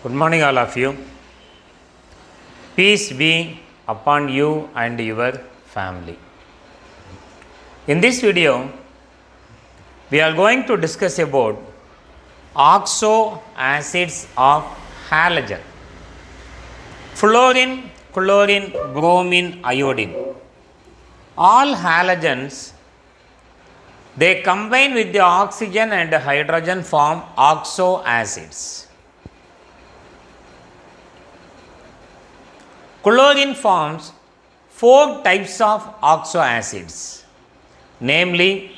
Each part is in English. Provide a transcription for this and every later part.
Good morning, all of you. Peace be upon you and your family. In this video, we are going to discuss about oxo acids of halogen: fluorine, chlorine, bromine, iodine. All halogens, they combine with the oxygen and hydrogen form oxo acids. Chlorine forms 4 types of oxo acids, namely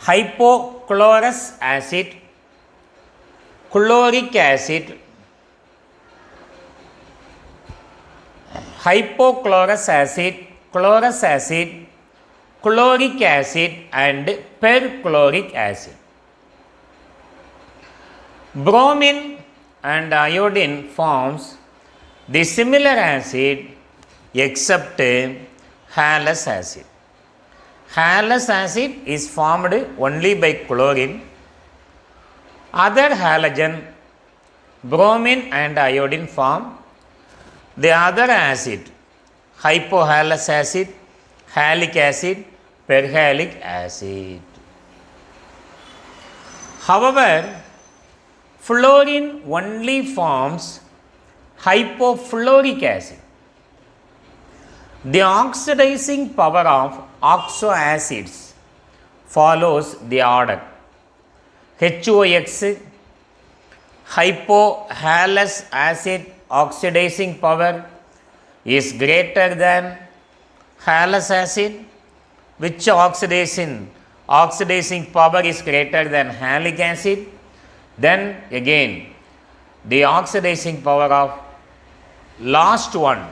hypochlorous acid, chloric acid, hypochlorous acid, chlorous acid, chloric acid and perchloric acid. Bromine and iodine forms the similar acid except Halley's acid. Halley's acid is formed only by chlorine. Other halogen, bromine and iodine, form the other acid: hypohallous acid, halic acid, perhalic acid. However, fluorine only forms hypofluoric acid. The oxidizing power of oxo acids follows the order: HOX, hypohallous acid oxidizing power is greater than hallous acid, which oxidizing power is greater than halic acid. Then again, the oxidizing power of last one,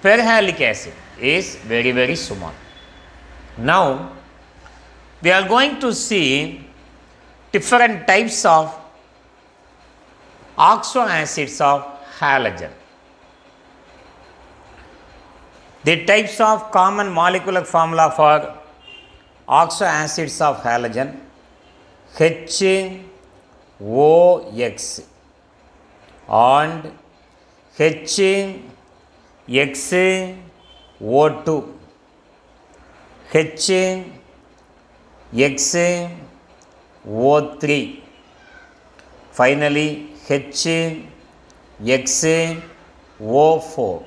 perhalic acid, is very, very small. Now, we are going to see different types of oxo acids of halogen. The types of common molecular formula for oxo acids of halogen: HOX and HXO2, HXO3, finally HXO4.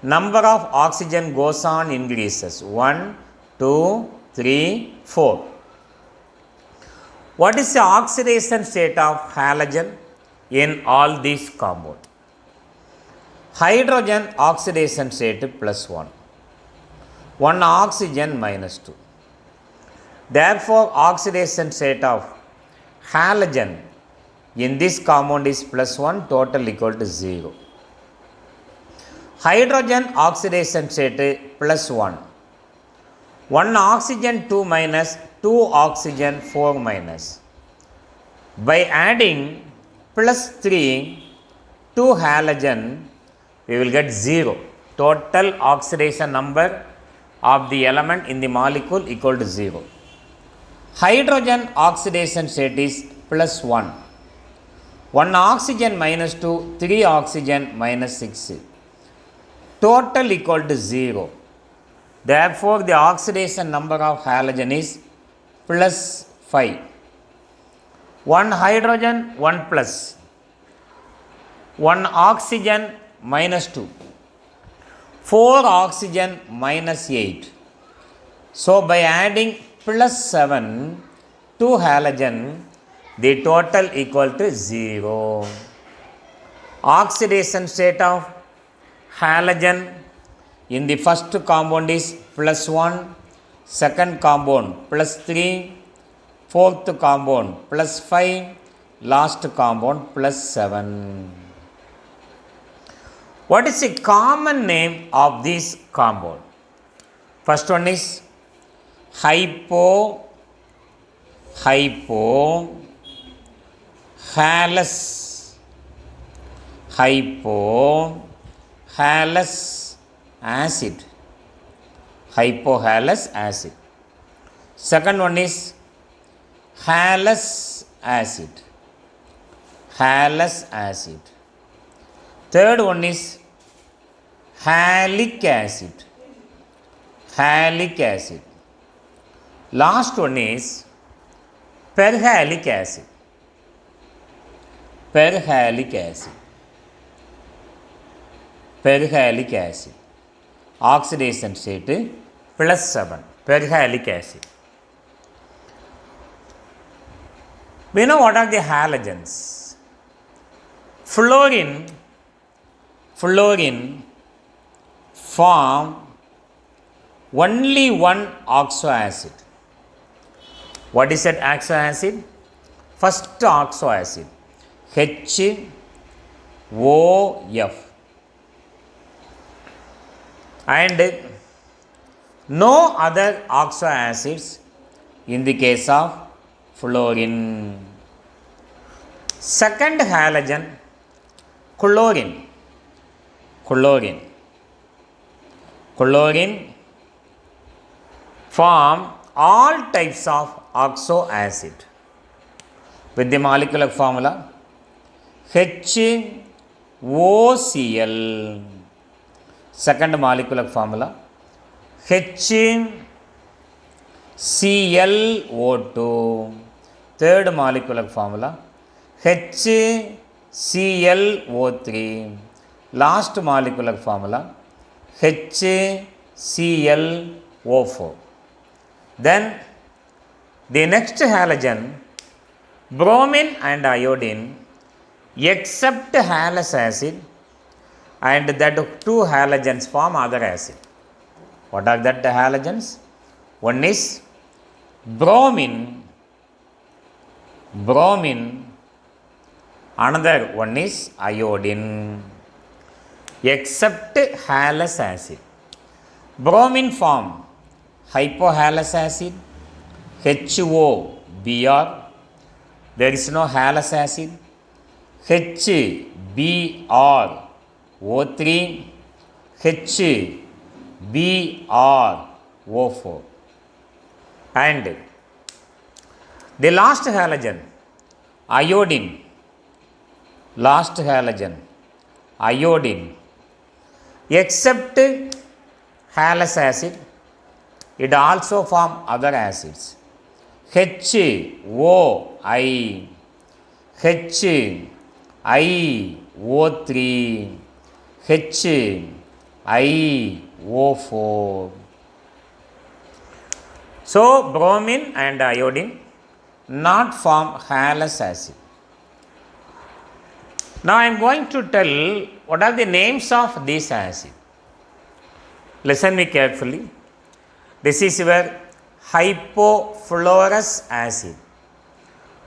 Number of oxygen goes on increases: 1, 2, 3, 4. What is the oxidation state of halogen in all these compounds? Hydrogen oxidation state +1, 1 oxygen -2. Therefore, oxidation state of halogen in this compound is +1, total equal to 0. Hydrogen oxidation state +1, 1 oxygen 2 minus, 2 oxygen 4 minus. By adding +3 to halogen, we will get 0. Total oxidation number of the element in the molecule equal to 0. Hydrogen oxidation state is +1, 1 oxygen -2, 3 oxygen -6. Total equal to 0. Therefore, the oxidation number of halogen is +5. 1 hydrogen 1 plus, 1 oxygen -2, 4 oxygen -8. So, by adding +7 to halogen, the total equal to 0. Oxidation state of halogen in the first compound is +1, second compound +3, fourth compound +5, last compound +7. What is the common name of this compound? First one is hypohallous acid. Hypohallous acid. Second one is hallous acid. Hallous acid. Third one is halic acid. Halic acid. Last one is perhalic acid. Perhalic acid. Perhalic acid. Oxidation state +7. Perhalic acid. We know what are the halogens. Fluorine form only one oxo acid. What is that oxo acid? First oxo acid, HOF. And no other oxo acids in the case of fluorine. Second halogen, chlorine. Chlorine form all types of oxo acid with the molecular formula HOCl. Second molecular formula HClO2. Third molecular formula HClO3. Last molecular formula HClO4. Then the next halogen, bromine and iodine, except hallous acid, and that two halogens form other acid. What are that halogens? One is bromine, another one is iodine, except hallous acid. Bromine form hypohallous acid, HOBr. There is no hallous acid. HBrO3, HBrO4. And the last halogen, iodine. Except hallous acid, it also form other acids. HOI, HIO3, HIO4. So bromine and iodine not form hallous acid. Now I am going to tell what are the names of these acids. Listen me carefully. This is your hypofluorous acid,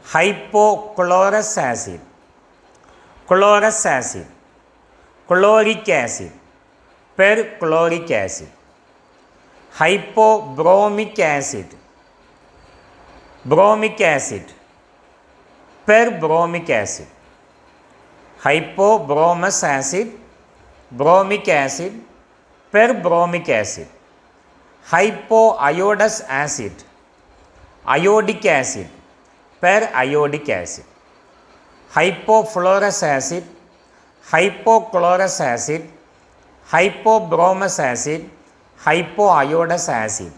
hypochlorous acid, chlorous acid, chloric acid, perchloric acid, hypobromic acid, bromic acid, perbromic acid, hypobromous acid, bromic acid, perbromic acid, hypoiodous acid, iodic acid, periodic acid, hypofluorous acid, hypochlorous acid, hypobromous acid, hypoiodous acid,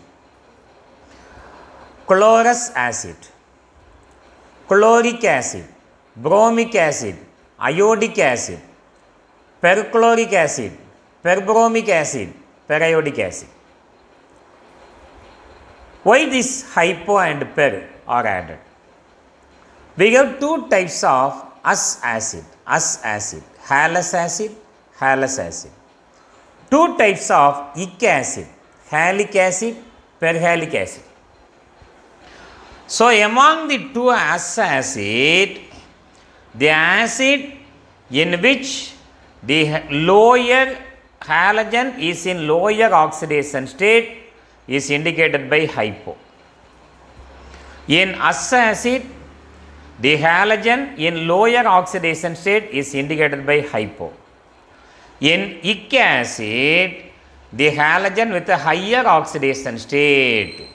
chlorous acid, chloric acid, bromic acid, iodic acid, perchloric acid, perbromic acid, periodic acid. Why this hypo and per are added? We have two types of acid, hallous acid, Two types of ic acid, halic acid, perhalic acid. So among the two acid, the acid in which the lower halogen is in lower oxidation state is indicated by hypo. In acid, the halogen in lower oxidation state is indicated by hypo. In ic acid, the halogen with a higher oxidation state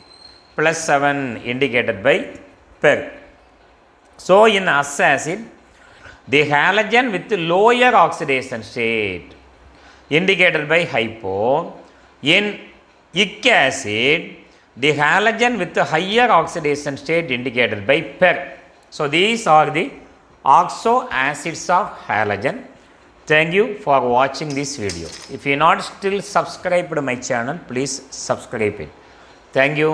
+7 indicated by per. So in acid, the halogen with lower oxidation state indicated by hypo. In ic acid, the halogen with higher oxidation state indicated by per. So these are the oxo acids of halogen. Thank you for watching this video. If you not still subscribed to my channel, please subscribe it. Thank you.